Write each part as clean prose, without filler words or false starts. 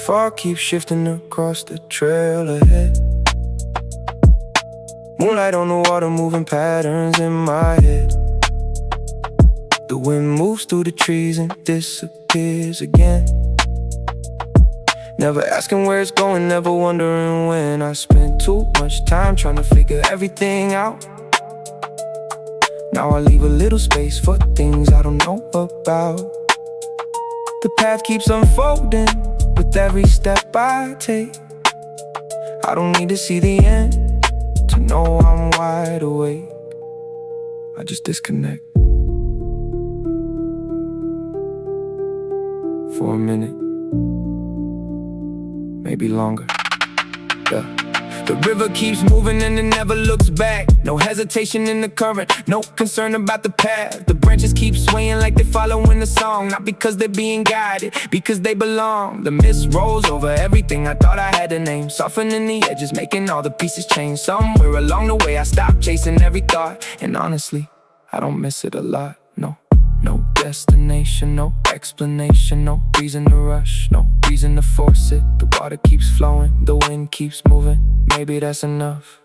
fog keeps shifting across the trail ahead. Moonlight on the water, moving patterns in my head. The wind moves through the trees and disappears again. Never asking where it's going, never wondering when. I spent too much time trying to figure everything out. Now I leave a little space for things I don't know about. The path keeps unfolding with every step I take. I don't need to see the end to know I'm wide awake. I just disconnect for a minute, maybe longer. Yeah. The river keeps moving and it never looks back. No hesitation in the current, no concern about the path. The branches keep swaying like they're following the song. Not because they're being guided, because they belong. The mist rolls over everything I thought I had a name, softening the edges, making all the pieces change. Somewhere along the way I stopped chasing every thought. And honestly, I don't miss it a lot, no. No destination, no explanation, no reason to rush, no reason to force it. The water keeps flowing, the wind keeps moving, maybe that's enough.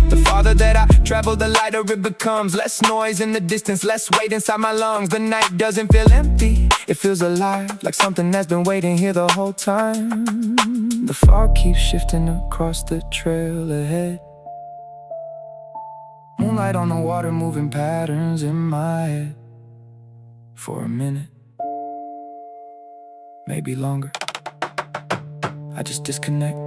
The farther that I travel, the lighter it becomes. Less noise in the distance, less weight inside my lungs. The night doesn't feel empty, it feels alive, like something that's been waiting here the whole time. The fog keeps shifting across the trail ahead. Moonlight on the water, moving patterns in my head. For a minute, maybe longer, I just disconnect.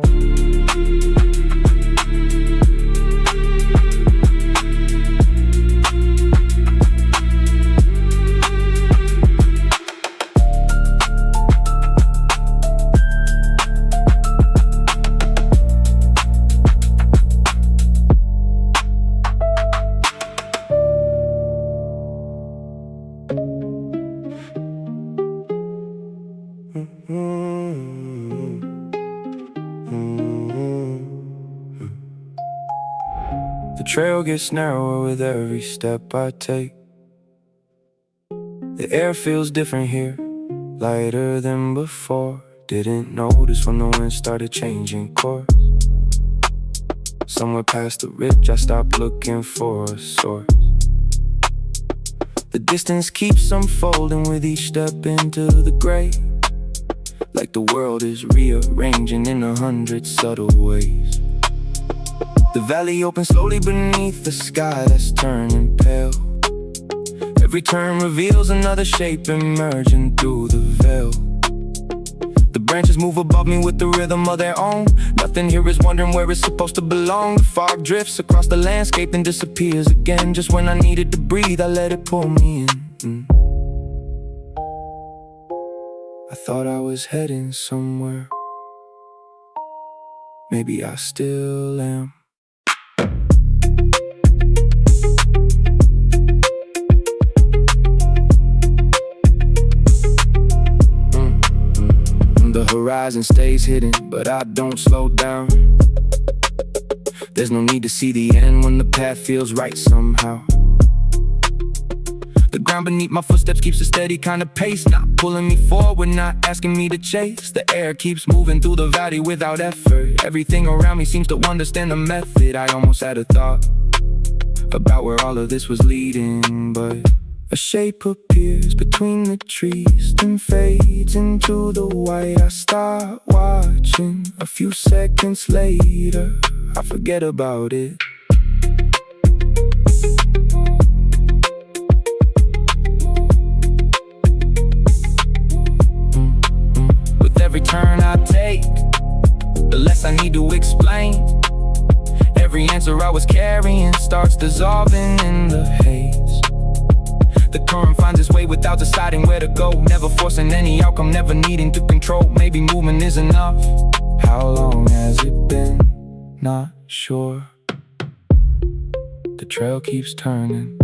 The trail gets narrower with every step I take. The air feels different here, lighter than before. Didn't notice when the wind started changing course. Somewhere past the ridge I stopped looking for a source. The distance keeps unfolding with each step into the gray, like the world is rearranging in 100 subtle ways. The valley opens slowly beneath the sky that's turning pale. Every turn reveals another shape emerging through the veil. The branches move above me with the rhythm of their own. Nothing here is wondering where it's supposed to belong. The fog drifts across the landscape and disappears again. Just when I needed to breathe, I let it pull me in. I thought I was heading somewhere, maybe I still am. The horizon stays hidden, but I don't slow down. There's no need to see the end when the path feels right somehow. The ground beneath my footsteps keeps a steady kind of pace, not pulling me forward, not asking me to chase. The air keeps moving through the valley without effort. Everything around me seems to understand the method. I almost had a thought about where all of this was leading, but a shape appears between the trees, then fades into the white. I start watching. A few seconds later, I forget about it. With every turn I take, the less I need to explain. Every answer I was carrying starts dissolving in the haze. The current finds its way without deciding where to go. Never forcing any outcome, never needing to control. Maybe movement is enough. How long has it been? Not sure. The trail keeps turning,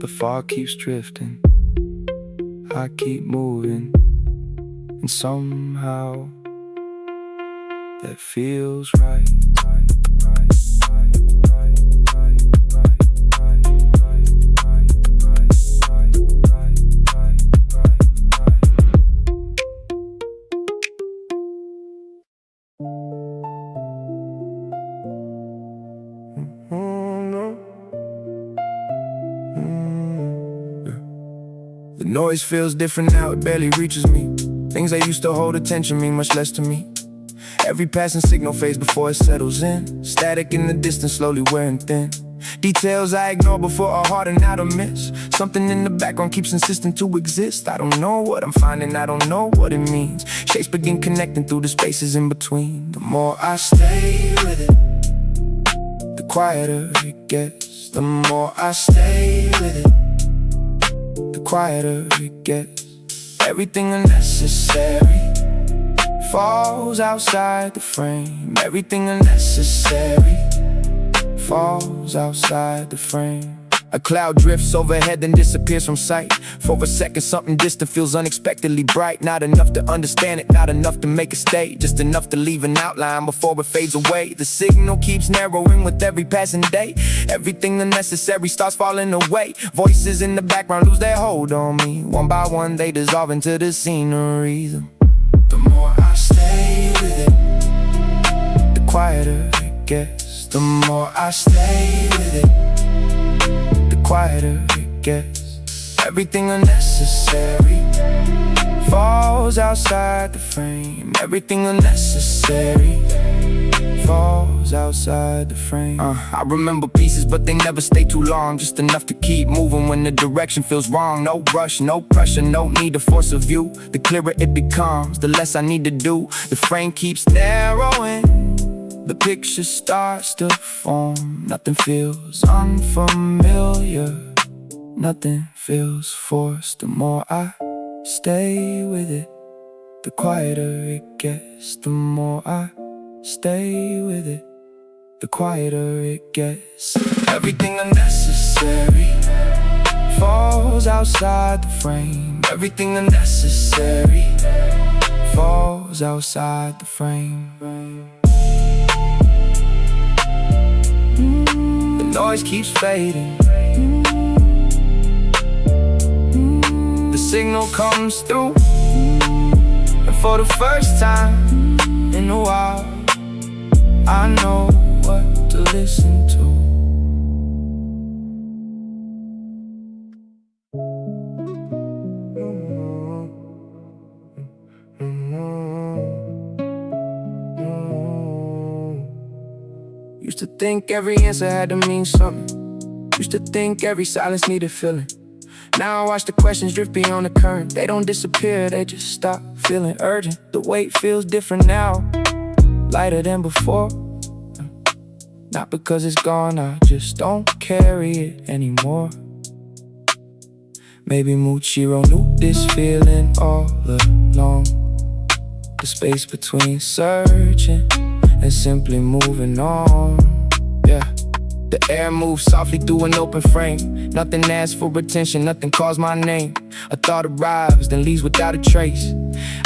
the fog keeps drifting. I keep moving, and somehow that feels right. The noise feels different now, it barely reaches me. Things that used to hold attention mean much less to me. Every passing signal fades before it settles in. Static in the distance, slowly wearing thin. Details I ignore before are harder now to miss. Something in the background keeps insisting to exist. I don't know what I'm finding, I don't know what it means. Shapes begin connecting through the spaces in between. The more I stay with it, the quieter it gets. The more I stay with it, the quieter it gets. Everything unnecessary falls outside the frame. Everything unnecessary falls outside the frame. A cloud drifts overhead then disappears from sight. For a second something distant feels unexpectedly bright. Not enough to understand it, not enough to make it stay. Just enough to leave an outline before it fades away. The signal keeps narrowing with every passing day. Everything unnecessary starts falling away. Voices in the background lose their hold on me. One by one they dissolve into the scenery. The more I stay with it, the quieter it gets. The more I stay with it, the quieter it gets. Everything unnecessary falls outside the frame. Everything unnecessary falls outside the frame. I remember pieces but they never stay too long. Just enough to keep moving when the direction feels wrong. No rush, no pressure, no need to force a view. The clearer it becomes, the less I need to do. The frame keeps narrowing, the picture starts to form. Nothing feels unfamiliar, nothing feels forced. The more I stay with it, the quieter it gets. The more I stay with it, the quieter it gets. Everything unnecessary falls outside the frame. Everything unnecessary falls outside the frame. The noise keeps fading. The signal comes through, and for the first time in a while, I know what to listen to. Used to think every answer had to mean something. Used to think every silence needed filling. Now I watch the questions drift beyond the current. They don't disappear, they just stop feeling urgent. The weight feels different now, lighter than before. Not because it's gone, I just don't carry it anymore. Maybe Muichiro knew this feeling all along. The space between searching and simply moving on. Yeah. The air moves softly through an open frame. Nothing asks for attention, nothing calls my name. A thought arrives, then leaves without a trace.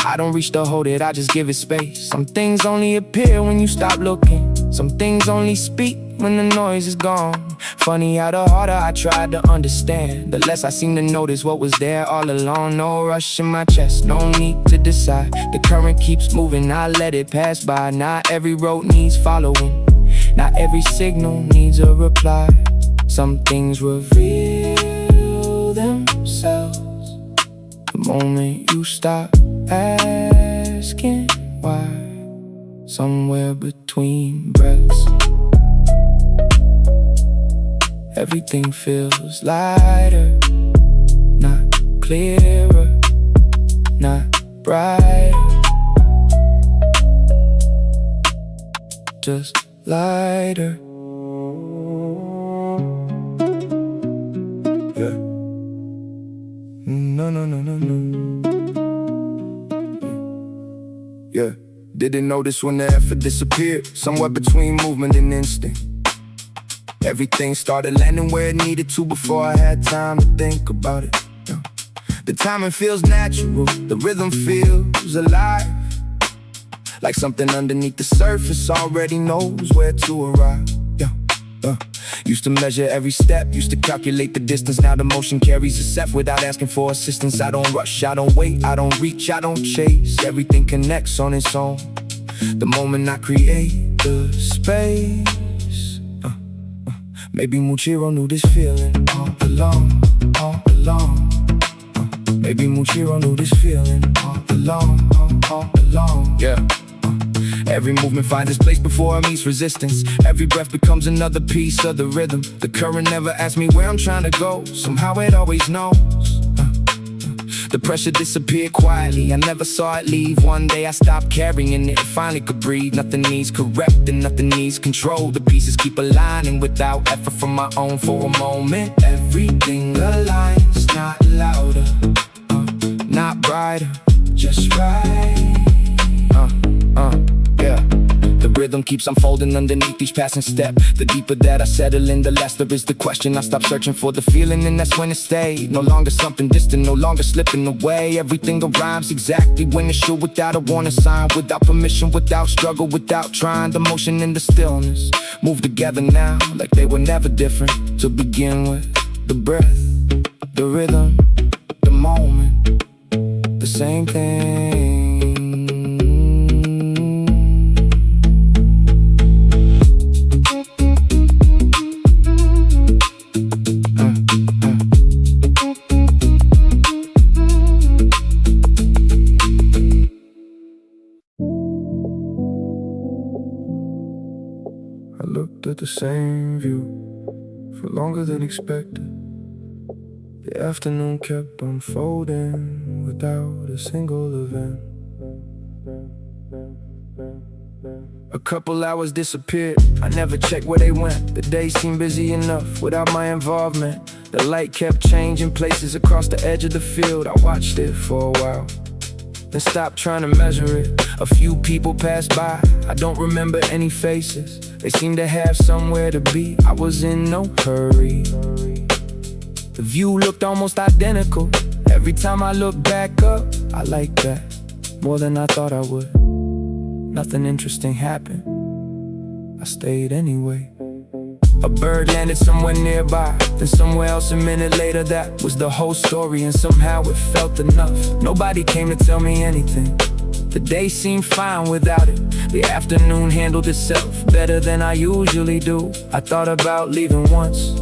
I don't reach to hold it, I just give it space. Some things only appear when you stop looking. Some things only speak when the noise is gone. Funny how the harder I tried to understand, the less I seem to notice what was there all along. No rush in my chest, no need to decide. The current keeps moving, I let it pass by. Not every road needs following, not every signal needs a reply. Some things reveal themselves the moment you stop asking why. Somewhere between breaths, everything feels lighter, not clearer, not brighter, just lighter. Yeah. No. Yeah. Didn't notice when the effort disappeared, somewhere between movement and instinct. Everything started landing where it needed to before I had time to think about it. Yeah. The timing feels natural, the rhythm feels alive, like something underneath the surface already knows where to arrive. Yeah. Used to measure every step, used to calculate the distance. Now the motion carries itself without asking for assistance. I don't rush, I don't wait, I don't reach, I don't chase. Everything connects on its own the moment I create the space. Maybe Muichiro knew this feeling all along, all along. Maybe Muichiro knew this feeling all along, all along. Yeah. Every movement finds its place before it meets resistance. Every breath becomes another piece of the rhythm. The current never asks me where I'm trying to go. Somehow it always knows. The pressure disappeared quietly. I never saw it leave. One day I stopped carrying it and finally could breathe. Nothing needs correcting, nothing needs control. The pieces keep aligning without effort from my own. For a moment, everything aligns. Not louder, not brighter, just right. Yeah. The rhythm keeps unfolding underneath each passing step. The deeper that I settle in, the less there is the question. I stop searching for the feeling and that's when it stayed. No longer something distant, no longer slipping away. Everything rhymes exactly when it's true, without a warning sign, without permission, without struggle, without trying. The motion and the stillness move together now like they were never different to begin with. The breath, the rhythm, the moment, the same thing. I looked at the same view for longer than expected. The afternoon kept unfolding without a single event. A couple hours disappeared, I never checked where they went. The day seemed busy enough without my involvement. The light kept changing places across the edge of the field. I watched it for a while, then stopped trying to measure it. A few people passed by, I don't remember any faces. They seemed to have somewhere to be. I was in no hurry. The view looked almost identical. Every time I look back up, I like that more than I thought I would. Nothing interesting happened, I stayed anyway. A bird landed somewhere nearby, then somewhere else a minute later. That was the whole story, and somehow it felt enough. Nobody came to tell me anything. The day seemed fine without it. The afternoon handled itself better than I usually do. I thought about leaving once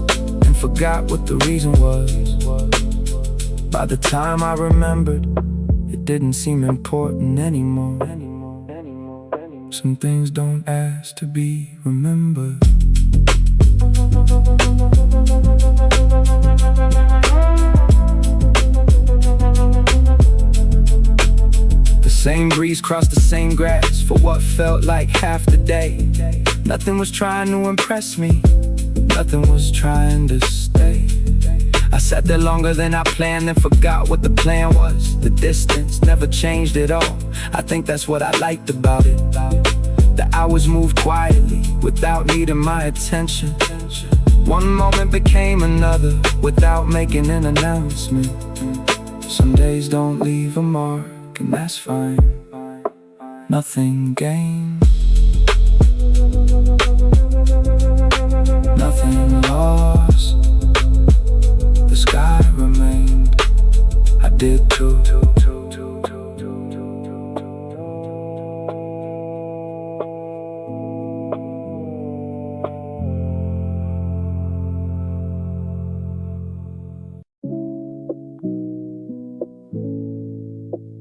and forgot what the reason was. By the time I remembered, it didn't seem important anymore. Some things don't ask to be remembered. The same breeze crossed the same grass for what felt like half the day. Nothing was trying to impress me, nothing was trying to stay. I sat there longer than I planned and forgot what the plan was. The distance never changed at all. I think that's what I liked about it. The hours moved quietly without needing my attention. One moment became another without making an announcement. Some days don't leave a mark, and that's fine. Nothing gained, nothing lost. The sky remained, I did too.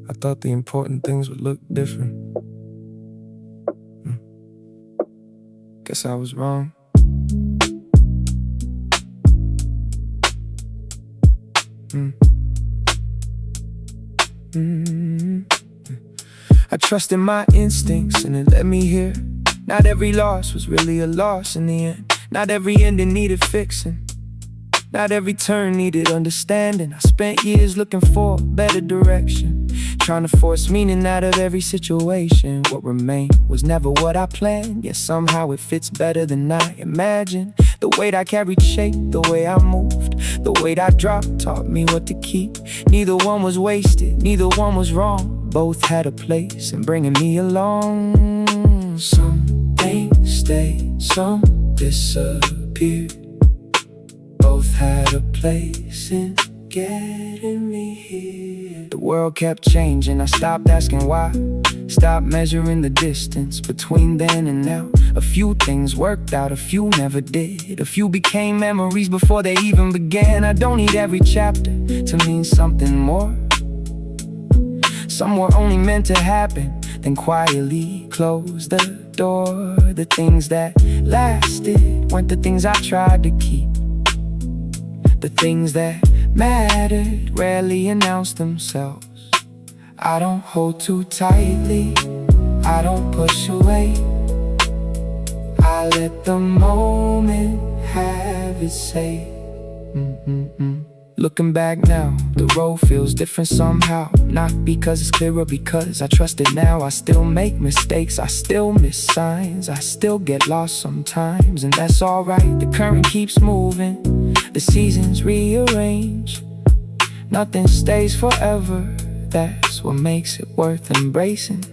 I thought the important things would look different. Guess I was wrong. I trusted my instincts and it led me here. Not every loss was really a loss in the end. Not every ending needed fixing. Not every turn needed understanding. I spent years looking for a better direction, trying to force meaning out of every situation. What remained was never what I planned, yet somehow it fits better than I imagined. The weight I carried shaped the way I moved. The weight I dropped taught me what to keep. Neither one was wasted, neither one was wrong. Both had a place in bringing me along. Some things stayed, some disappeared. Both had a place in getting me here. The world kept changing, I stopped asking why. Stopped measuring the distance between then and now. A few things worked out, a few never did. A few became memories before they even began. I don't need every chapter to mean something more. Some were only meant to happen, then quietly close the door. The things that lasted weren't the things I tried to keep. The things that mattered rarely announced themselves. I don't hold too tightly, I don't push away. I let the moment have its say. Looking back now, the road feels different somehow. Not because it's clearer, because I trust it now. I still make mistakes, I still miss signs, I still get lost sometimes, and that's alright. The current keeps moving, the seasons rearrange. Nothing stays forever, that's what makes it worth embracing.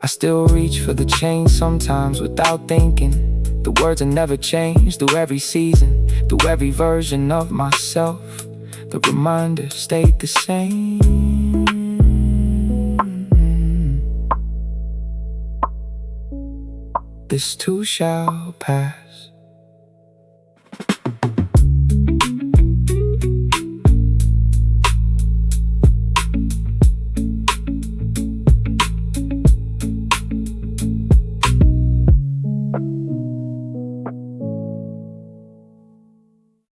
I still reach for the change sometimes without thinking. The words will never change through every season, through every version of myself. The reminder stayed the same. This too shall pass.